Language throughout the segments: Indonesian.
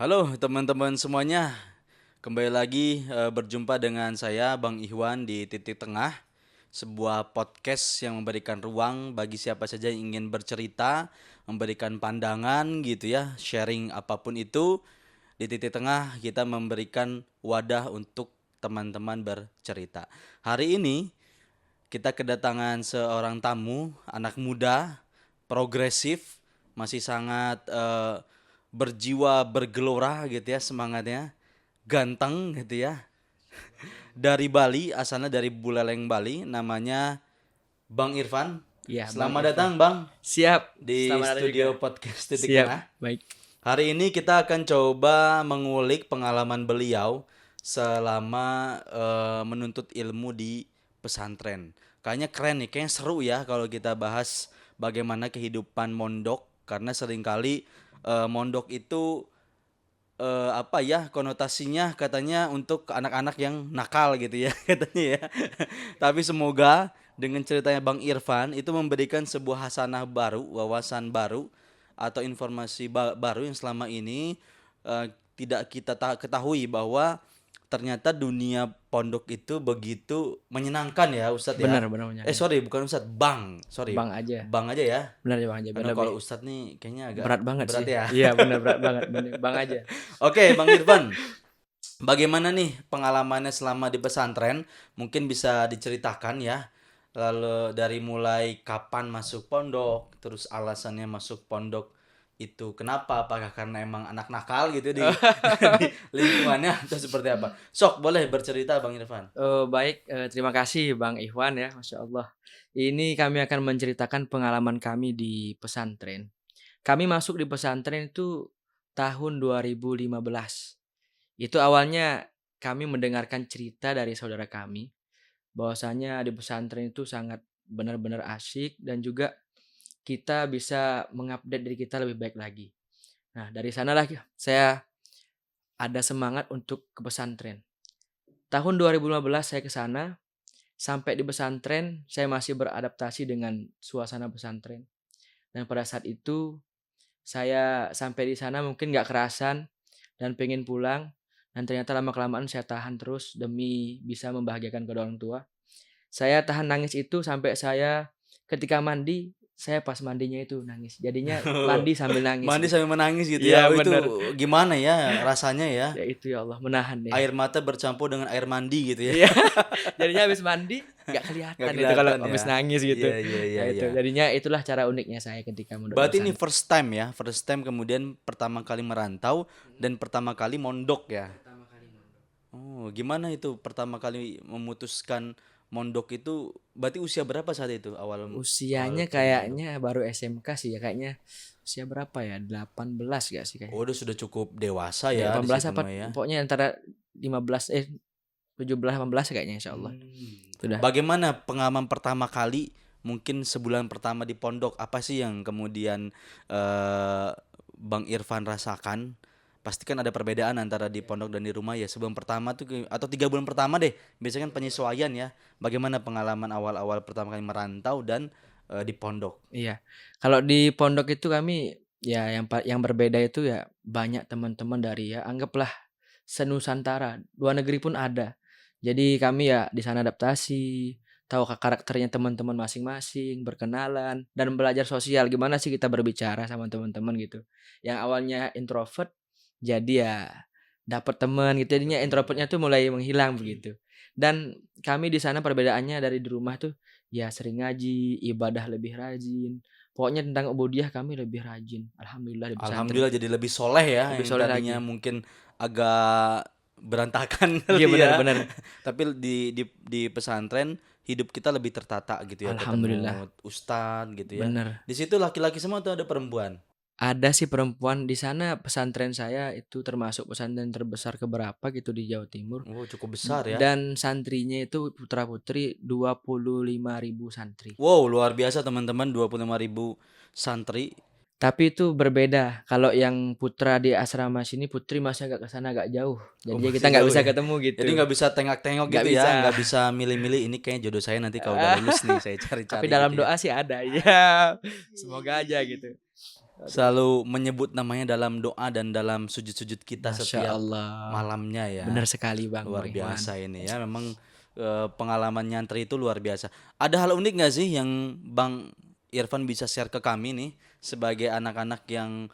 Halo teman-teman semuanya, kembali lagi berjumpa dengan saya Bang Ihwan di Titik Tengah, sebuah podcast yang memberikan ruang bagi siapa saja yang ingin bercerita, memberikan pandangan gitu ya, sharing apapun itu. Di Titik Tengah kita memberikan wadah untuk teman-teman bercerita. Hari ini kita kedatangan seorang tamu, anak muda, progresif, masih sangat berjiwa bergelora gitu ya semangatnya, ganteng gitu ya. Dari Bali, asalnya dari Buleleng Bali, namanya Bang Irfan. Iya, Bang Selamat Irfan. datang Bang Siap, di selamat datang juga. studio podcast Titik Siap, Tengah. baik. Hari ini kita akan coba mengulik pengalaman beliau selama menuntut ilmu di pesantren. Kayaknya keren nih, kayaknya seru ya kalau kita bahas bagaimana kehidupan mondok karena seringkali mondok itu apa ya konotasinya katanya untuk anak-anak yang nakal gitu ya katanya ya. Tapi semoga dengan ceritanya Bang Irfan itu memberikan sebuah hasanah baru, wawasan baru atau informasi baru yang selama ini tidak kita ketahui bahwa ternyata dunia pondok itu begitu menyenangkan ya Ustadz Benar, ya. benar menyenangkan. Sorry bukan Ustadz, Bang. Sorry. Bang aja. Bang aja ya. Benar ya Bang aja, Karena lebih kalau Ustadz nih kayaknya agak berat banget berat sih. ya. Iya, benar berat banget. Bener. Bang aja. Oke, Bang Irfan. Bagaimana nih pengalamannya selama di pesantren? Mungkin bisa diceritakan ya. Lalu dari mulai kapan masuk pondok, terus alasannya masuk pondok itu kenapa? Apakah karena emang anak nakal gitu di, di lingkungannya atau seperti apa? Sok boleh bercerita Bang Irfan. Baik, terima kasih Bang Ikhwan ya, Masya Allah. Ini kami akan menceritakan pengalaman kami di pesantren. Kami masuk di pesantren itu tahun 2015. Itu awalnya kami mendengarkan cerita dari saudara kami, bahwasanya di pesantren itu sangat benar-benar asyik dan juga kita bisa mengupdate diri kita lebih baik lagi. Nah, dari sanalah saya ada semangat untuk ke pesantren. Tahun 2015 saya ke sana, sampai di pesantren saya masih beradaptasi dengan suasana pesantren. Dan pada saat itu saya sampai di sana mungkin nggak kerasan dan pengen pulang. Dan ternyata lama-kelamaan saya tahan terus demi bisa membahagiakan kedua orang tua. Saya tahan nangis itu sampai saya ketika mandi, saya pas mandinya itu nangis. Jadinya mandi sambil nangis Mandi gitu. sambil menangis gitu ya. Iya Oh, itu bener. gimana ya rasanya ya? Ya itu ya Allah, menahan deh. Air mata bercampur dengan air mandi gitu ya. Iya, jadinya habis mandi nggak Nggak kelihatan itu kalau kelihatan habis ya. nangis gitu. Iya, iya, iya, Ya itu, iya. jadinya itulah cara uniknya saya ketika mondok di Berarti ini pesantren. first time ya, first time kemudian pertama kali merantau dan pertama kali mondok ya. Pertama kali mondok. Oh, gimana itu pertama kali memutuskan mondok itu? Berarti usia berapa saat itu awal awal Usianya pengen mondok? kayaknya baru SMK sih ya, kayaknya usia berapa ya, 18 gak sih Oh, kayaknya? udah sudah cukup dewasa Ya ya di 18 situ apa mah ya. pokoknya antara 15 17 18 kayaknya insyaallah. Sudah. Bagaimana pengalaman pertama kali? Mungkin sebulan pertama di pondok apa sih yang kemudian eh, Bang Irfan rasakan? Pasti kan ada perbedaan antara di pondok dan di rumah ya. Sebelum pertama tuh atau 3 bulan pertama deh. Biasanya kan penyesuaian ya. Bagaimana pengalaman awal-awal pertama kali merantau dan di pondok? Iya. Kalau di pondok itu kami ya yang berbeda itu ya banyak teman-teman dari ya anggaplah senusantara, luar negeri pun ada. Jadi kami ya di sana adaptasi, tahu karakternya teman-teman masing-masing, berkenalan dan belajar sosial gimana sih kita berbicara sama teman-teman gitu. Yang awalnya introvert jadi ya dapat teman gitu, jadinya introvertnya tuh mulai menghilang begitu. Dan kami di sana perbedaannya dari di rumah tuh ya sering ngaji, ibadah lebih rajin. Pokoknya tentang ubudiyah kami lebih rajin. Alhamdulillah di pesantren. Alhamdulillah jadi lebih soleh ya Lebih yang soleh tadinya lagi. mungkin agak berantakan Iya kali ya. benar-benar. Tapi di pesantren hidup kita lebih tertata gitu ya, Alhamdulillah. ketemu ustadz gitu ya. Bener. Di situ laki-laki semua tuh ada perempuan. Ada sih perempuan di sana, pesantren saya itu termasuk pesantren terbesar keberapa gitu di Jawa Timur. Oh, cukup besar ya. Dan santrinya itu putra-putri 25.000 santri. Wow, luar biasa teman-teman, 25.000 santri. Tapi itu berbeda. Kalau yang putra di asrama sini, putri masih agak ke sana agak jauh. Oh, Jadinya kita masih nggak jauh bisa ya. ketemu Jadi gitu. nggak bisa tengok-tengok Nggak gitu ya, bisa. nggak bisa milih-milih ini kayaknya jodoh saya nanti kalau udah lulus nih saya Tapi cari-cari dalam gitu ya. doa sih ada. Ya, semoga aja gitu. selalu menyebut namanya dalam doa dan dalam sujud-sujud kita Masya setiap Allah. malamnya ya. Benar sekali Luar Bang Iwan. biasa ini ya, memang pengalaman nyantri itu luar biasa. Ada hal unik nggak sih yang Bang Irfan bisa share ke kami nih sebagai anak-anak yang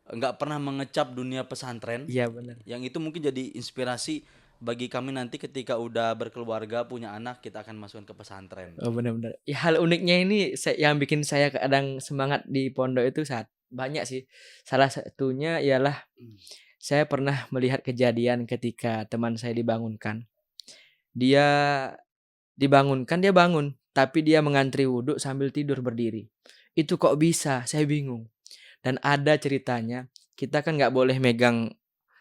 nggak pernah mengecap dunia pesantren, Iya benar. yang itu mungkin jadi inspirasi bagi kami nanti ketika udah berkeluarga punya anak kita akan masukkan ke pesantren. Oh benar-benar. Ya, hal uniknya ini yang bikin saya kadang semangat di pondok itu saat banyak sih. Salah satunya ialah saya pernah melihat kejadian ketika teman saya dibangunkan. Dia dibangunkan, dia bangun, tapi dia mengantri wudhu sambil tidur berdiri. Itu kok bisa? Saya bingung. Dan ada ceritanya, kita kan nggak boleh megang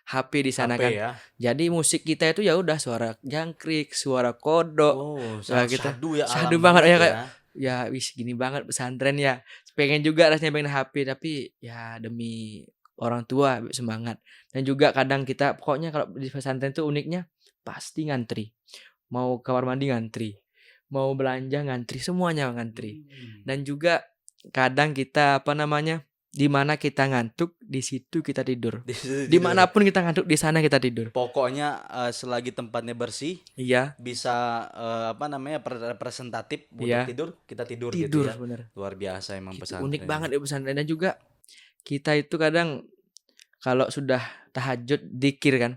HP di sana HP kan. ya. Jadi musik kita itu ya udah suara jangkrik, suara kodok. Oh, Nah, sangat kita syahdu ya, syahdu alam banget banget ya ya. kayak ya wis gini banget pesantren ya. Pengen juga rasanya pengen HP tapi ya demi orang tua semangat. Dan juga kadang kita pokoknya kalau di pesantren itu uniknya pasti ngantri. Mau kamar mandi ngantri, mau belanja ngantri, semuanya ngantri. Dan juga kadang kita apa namanya? Di mana kita ngantuk, di situ kita tidur. Di situ tidur. Dimanapun kita ngantuk, di sana kita tidur. Pokoknya selagi tempatnya bersih, Iya, bisa apa namanya representatif untuk iya. tidur, kita tidur gitu Tidur ya. bener. Luar biasa emang Gitu. pesantren. Unik banget ya pesantren. Dan juga kita itu kadang kalau sudah tahajud dikir kan.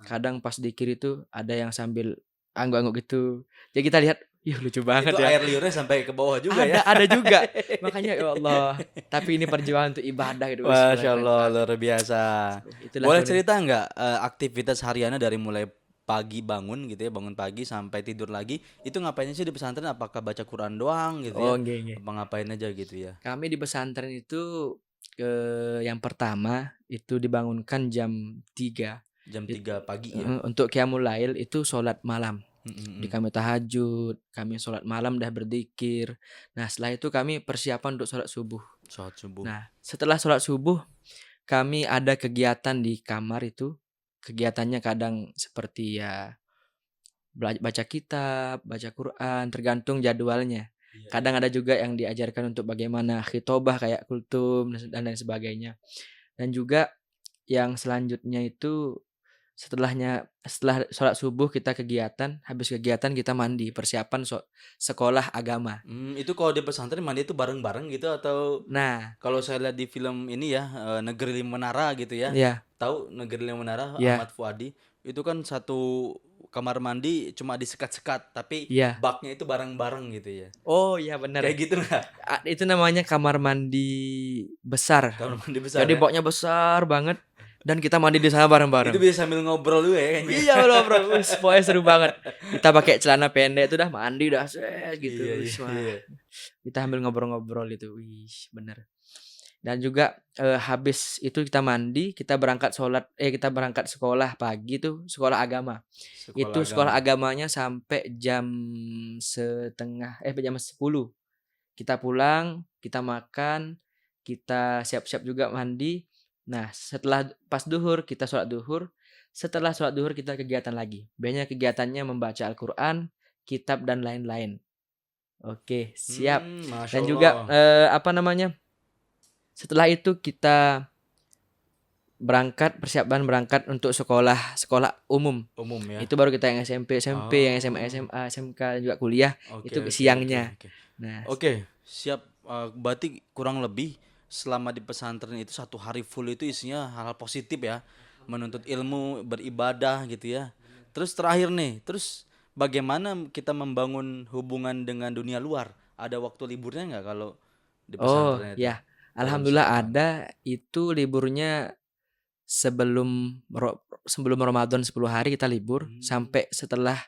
Kadang pas dikir itu ada yang sambil angguk-angguk gitu. Jadi kita lihat, ih lucu banget Itu ya. air liurnya sampai ke bawah juga ya. Ada juga. Makanya ya Allah. Tapi ini perjuangan untuk ibadah gitu. Wis, Masya keren Allah, sekali. luar biasa. Itulah Boleh kemudian. cerita nggak aktivitas hariannya dari mulai pagi bangun gitu ya, bangun pagi sampai tidur lagi, itu ngapain sih di pesantren? Apakah baca Quran doang gitu ya? Oh, nggih. Apa ngapain aja gitu ya? Kami di pesantren itu yang pertama itu dibangunkan jam 3. Jam 3 pagi ya. Untuk qiyamul lail itu sholat malam. Di Mm-mm. kami tahajud, kami sholat malam dah berzikir. Nah, setelah itu kami persiapan untuk sholat subuh. Sholat subuh. Nah, setelah sholat subuh, kami ada kegiatan di kamar itu. Kegiatannya kadang seperti ya baca kitab, baca Quran, tergantung jadwalnya. Iya, Kadang ada juga yang diajarkan untuk bagaimana khitobah kayak kultum dan lain sebagainya. Dan juga yang selanjutnya itu setelah sholat subuh kita kegiatan, habis kegiatan kita mandi, persiapan sekolah agama. Itu kalau di pesantren mandi itu bareng-bareng gitu atau Nah, kalau saya lihat di film ini ya, Negeri Lima Menara gitu ya. ya, Tahu Negeri Lima Menara, ya, Ahmad Fuadi? Itu kan satu kamar mandi cuma disekat-sekat, tapi ya. baknya itu bareng-bareng gitu ya. Oh iya benar. Kayak gitu nggak? Itu namanya kamar mandi besar. Kamar mandi besar Jadi ya? boknya besar banget dan kita mandi di sana Itu bareng-bareng. bisa sambil ngobrol juga ya kayaknya. Iya bro, pokoknya seru banget. Kita pakai celana pendek itu dah mandi dah set gitu. Iya, Wis, wah. iya. Kita sambil ngobrol-ngobrol itu. Wih, bener. Dan juga habis itu kita mandi, kita berangkat sekolah pagi tuh, sekolah agama. Itu sekolah agamanya sampai jam jam 10. Kita pulang, kita makan, kita siap-siap juga mandi. Nah, setelah pas duhur kita sholat duhur. Setelah sholat duhur kita kegiatan lagi. Biasanya kegiatannya membaca Al-Quran, kitab dan lain-lain. Oke, siap. Masya Dan juga Allah. setelah itu kita persiapan berangkat untuk sekolah umum. Umum ya. Itu baru kita yang SMP, yang SMA, SMK dan juga kuliah. Itu siangnya. Nah, Oke, siap. Berarti kurang lebih selama di pesantren itu 1 hari full itu isinya hal-hal positif ya, menuntut ilmu, beribadah gitu ya. Terus terakhir nih, terus bagaimana kita membangun hubungan dengan dunia luar? Ada waktu liburnya nggak kalau di oh pesantren itu? ya, alhamdulillah ada. Itu liburnya sebelum Ramadan 10 hari kita libur sampai setelah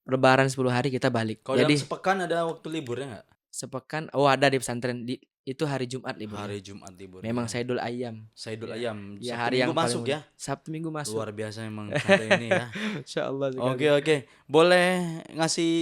Lebaran 10 hari kita balik. Kalau Jadi dalam sepekan ada waktu liburnya nggak? sepekan ada di pesantren itu hari Jumat liburnya. Hari Jumat libur. Memang Saidul Ayam. Saidul Ya. Ayam. Ya, Sabtu hari Minggu yang paling masuk ya. Sabtu Minggu masuk. Luar biasa memang pesantren ini ya. Insyaallah sekali. Oke. Boleh ngasih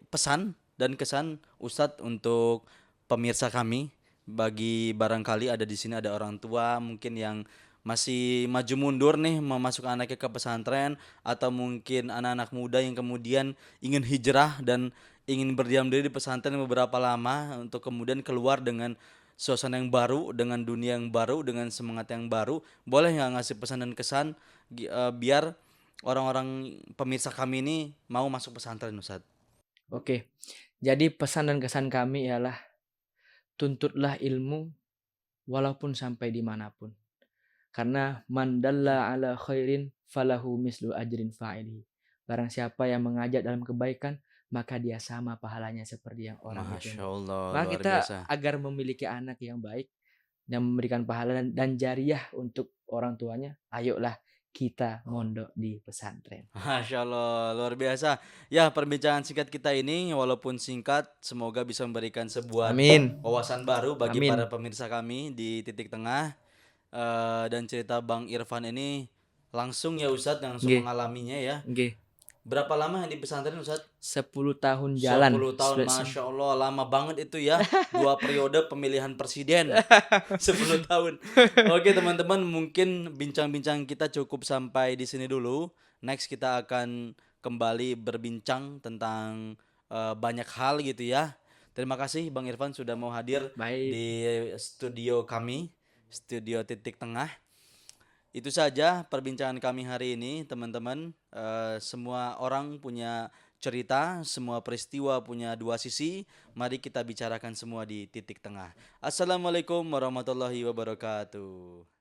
pesan dan kesan Ustadz untuk pemirsa kami, bagi barangkali ada di sini ada orang tua mungkin yang masih maju mundur nih memasukkan anaknya ke pesantren, atau mungkin anak-anak muda yang kemudian ingin hijrah dan ingin berdiam diri di pesantren beberapa lama untuk kemudian keluar dengan suasana yang baru, dengan dunia yang baru, dengan semangat yang baru. Boleh nggak ngasih pesan dan kesan biar orang-orang pemirsa kami ini mau masuk pesantren, Ustadz? Oke, jadi pesan dan kesan kami ialah tuntutlah ilmu walaupun sampai dimanapun. Karena man dalla ala khairin falahu mislu ajrin fa'ili. Barang siapa yang mengajak dalam kebaikan, maka dia sama pahalanya seperti yang orang itu. Masya Allah, Maka luar kita biasa. agar memiliki anak yang baik yang memberikan pahala dan jariah untuk orang tuanya, ayolah kita mondok di pesantren. Masya Allah, luar biasa. Ya, perbincangan singkat kita ini walaupun singkat, semoga bisa memberikan sebuah Amin. wawasan baru bagi Amin. para pemirsa kami di titik tengah. Dan cerita Bang Irfan ini langsung ya Ustadz, langsung Nggih, mengalaminya ya. nggih. Berapa lama yang di pesantren Ustadz? 10 tahun jalan. 10 tahun, Masya Allah, lama banget itu ya. 2 periode pemilihan presiden. 10 tahun. Oke teman-teman, mungkin bincang-bincang kita cukup sampai di sini dulu. Next kita akan kembali berbincang tentang banyak hal gitu ya. Terima kasih Bang Irfan sudah mau hadir Baik. di studio kami, studio titik tengah. Itu saja perbincangan kami hari ini, teman-teman. Semua orang punya cerita, semua peristiwa punya dua sisi. Mari kita bicarakan semua di titik tengah. Assalamualaikum warahmatullahi wabarakatuh.